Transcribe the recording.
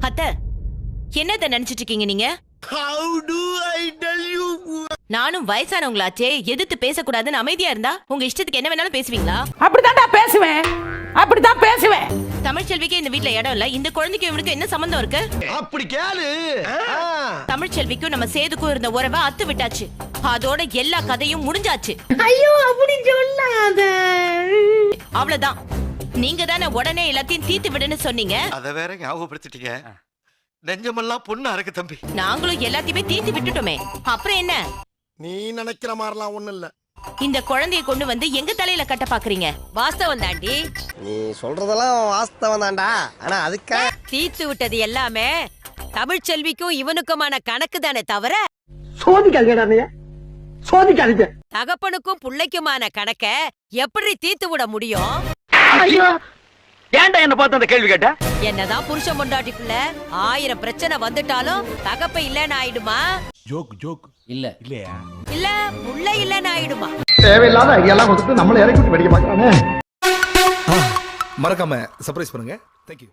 அத்தை, என்னத்த நினைச்சிட்டு இருக்கீங்க நீங்க? How do I tell you? நானும் வயசானவங்களாச்சே, எதிர்த்து பேசக்கூடாதுன்னு அமைதியா இருந்தா உங்க இஷ்டத்துக்கு என்ன வேணாலும் பேசுவீங்களா? அப்படித்தான் பேசுவேன். தமிழ்ச்செல்விக்கு இந்த வீட்ல இடம் இல்ல. இந்த குழந்தைக்கு இவனுக்கு என்ன சம்பந்தம் இருக்கு? அப்படி கேளு. தமிழ்ச்செல்விக்கும் நம்ம சேதுக்கும் இருந்த உறவை அத்து விட்டாச்சு. அதோட எல்லா கதையும் முடிஞ்சாச்சு. ஐயோ அப்படி சொல்லாத. அவ்வளவுதான். நீங்க தானே உடனே எல்லாத்தையும் தீர்த்து விடுன்னு சொன்னீங்க. அத வேற ஞாபகப்படுத்திட்டீங்க. நெஞ்சமெல்லாம் பொண்ணு அறக்கு தம்பி. நாங்களும் எல்லாத்தையுமே தீர்த்து விட்டுட்டோமே. அப்புறம் என்ன? நீ நினைக்கிற மாதிரிலாம் ஒண்ணும் இல்ல. இந்த குழந்தைய கொண்டு வந்து எங்க தலையில கட்ட பாக்குறீங்க? வாஸ்தவம் தாண்டி. நீ சொல்றதெல்லாம் வாஸ்தவம் தான்டா. ஆனா அதுக்கா தீர்த்து விட்டது எல்லாமே தமிழ்ச்செல்விக்கும் இவனுக்குமான கணக்கு தானே தவிர சோதிக்காதீங்க. தகப்பனுக்கும் புள்ளைக்குமான கணக்க எப்படி தீர்த்து விட முடியும்? ஏன்டா என்ன பார்த்து அந்த கேள்வி கேட்ட? என்னதான் புருஷன் பொண்டாட்டிக்குள்ள 1000 பிரச்சனை வந்துட்டாலும் தகப்ப இல்லன்னு ஆயிடுமா? ஜோக் இல்லையா? இல்ல புள்ள இல்லன்னு ஆயிடுமா? தேவையில்லாத ஐடியாலாம் கொடுத்து நம்மள இறக்கி விட்டு வெடிக்க பார்க்கறானே. மறக்காம சர்ப்ரைஸ் பண்ணுங்க. Thank you.